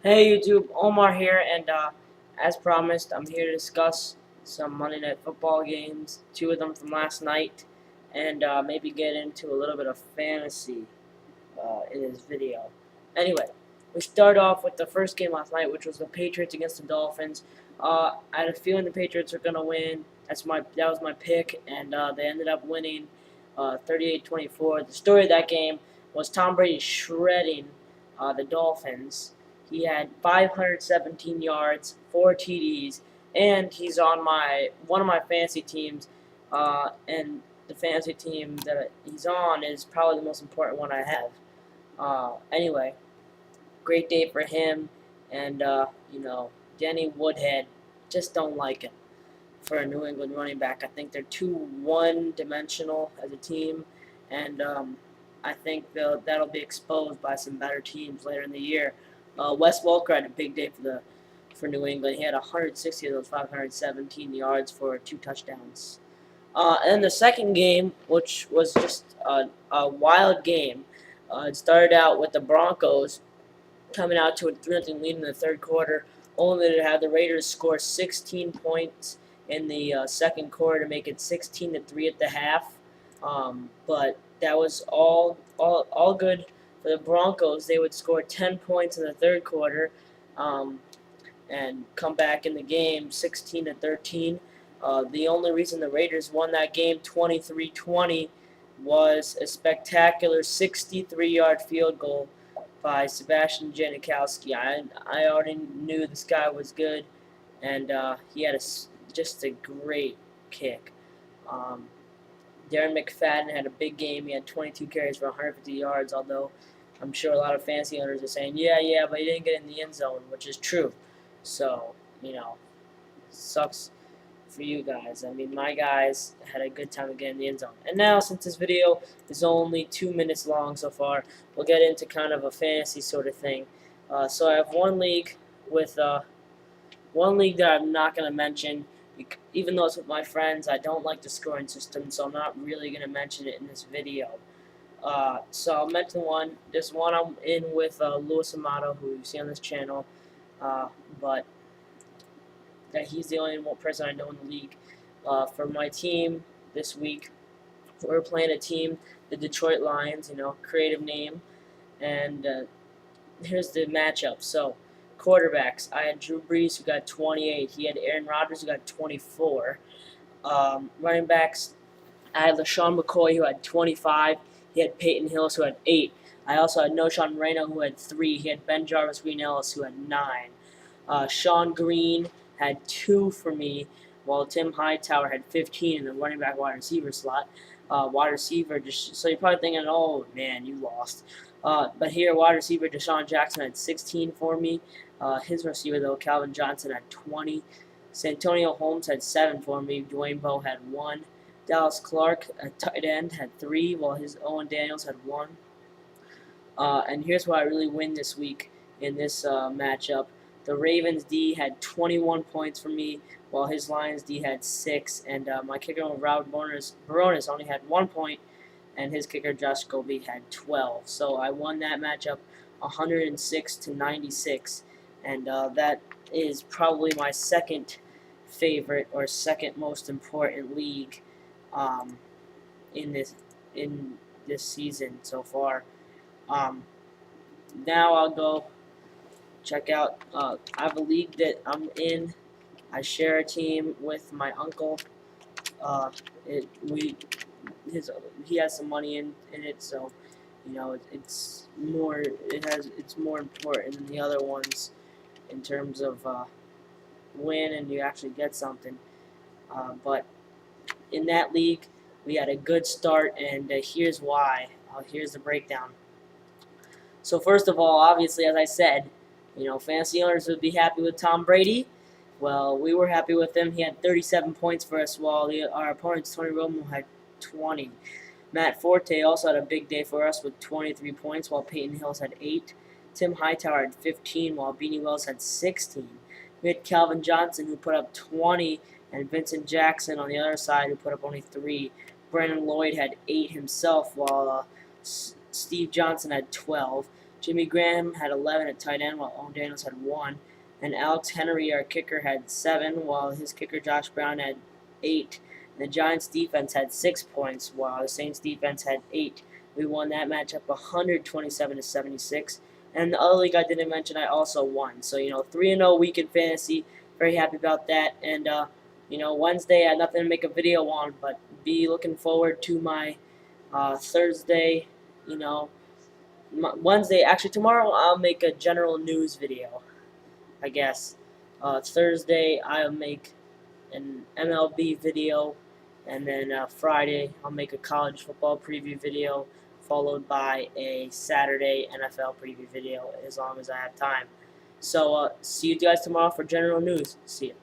Hey YouTube, Omar here, and as promised, I'm here to discuss some Monday Night Football games, two of them from last night, and maybe get into a little bit of fantasy in this video. Anyway, we start off with the first game last night, which was the Patriots against the Dolphins. I had a feeling the Patriots were gonna win. That was my pick, and they ended up winning 38-24. The story of that game was Tom Brady shredding the Dolphins. He had 517 yards, 4 TDs, and he's on one of my fantasy teams, and the fantasy team that he's on is probably the most important one I have. Anyway, great day for him, and Danny Woodhead, just don't like him for a New England running back. I think they're too one-dimensional as a team, and I think that'll be exposed by some better teams later in the year. Wes Welker had a big day for New England. He had 160 of those 517 yards for 2 touchdowns. And then the second game, which was just a wild game, it started out with the Broncos coming out to a 3-0 lead in the third quarter, only to have the Raiders score 16 points in the second quarter to make it 16-3 at the half. But that was all good for the Broncos. They would score 10 points in the third quarter and come back in the game 16-13. The only reason the Raiders won that game 23-20 was a spectacular 63-yard field goal by Sebastian Janikowski. I already knew this guy was good, and he had just a great kick. Darren McFadden had a big game. He had 22 carries for 150 yards, although I'm sure a lot of fantasy owners are saying, yeah, but he didn't get in the end zone, which is true. So, sucks for you guys. I mean, my guys had a good time getting in the end zone. And now, since this video is only 2 minutes long so far, we'll get into kind of a fantasy sort of thing. So I have one league that I'm not going to mention. Even though it's with my friends, I don't like the scoring system, so I'm not really going to mention it in this video. So I'll mention one. There's one I'm in with Louis Amato, who you see on this channel, but he's the only one person I know in the league. For my team this week, we're playing a team, the Detroit Lions, creative name, and here's the matchup. So, quarterbacks, I had Drew Brees, who got 28. He had Aaron Rodgers, who got 24. Running backs, I had LaShawn McCoy, who had 25. He had Peyton Hillis, who had 8. I also had Noshawn Moreno, who had 3. He had Ben Jarvis Green Ellis, who had 9. Sean Green had 2 for me, while Tim Hightower had 15 in the running back wide receiver slot. Wide receiver, so you're probably thinking, oh man, you lost. But here, wide receiver Deshaun Jackson had 16 for me. His receiver, though, Calvin Johnson, had 20. Santonio Holmes had 7 for me. Dwayne Bowe had 1. Dallas Clark, a tight end, had 3, while his Owen Daniels had 1. And here's where I really win this week in this matchup. The Ravens D had 21 points for me, while his Lions D had 6. And my kicker, Robert Baronis, only had 1 point, and his kicker, Josh Scobie, had 12. So I won that matchup 106-96. And that is probably my second favorite or second most important league in this season so far. Now I'll go check out. I have a league that I'm in. I share a team with my uncle. He has some money in it, so it's more important than the other ones in terms of win and you actually get something. But in that league, we had a good start, and here's why. Here's the breakdown. So first of all, obviously, as I said, fantasy owners would be happy with Tom Brady. Well, we were happy with him. He had 37 points for us, while our opponent's Tony Romo had 20. Matt Forte also had a big day for us with 23 points, while Peyton Hillis had 8. Tim Hightower had 15, while Beanie Wells had 16. We had Calvin Johnson, who put up 20, and Vincent Jackson on the other side, who put up only 3. Brandon Lloyd had 8 himself, while Steve Johnson had 12. Jimmy Graham had 11 at tight end, while Owen Daniels had 1. And Alex Henry, our kicker, had 7, while his kicker Josh Brown had 8. And the Giants' defense had 6 points, while the Saints' defense had 8. We won that matchup 127 to 76. And the other league I didn't mention, I also won. So 3-0 week in fantasy. Very happy about that. And Wednesday I had nothing to make a video on, but be looking forward to my Thursday. Wednesday. Actually, tomorrow I'll make a general news video, I guess. Thursday I'll make an MLB video, and then Friday I'll make a college football preview video, followed by a Saturday NFL preview video as long as I have time. So see you guys tomorrow for general news. See ya.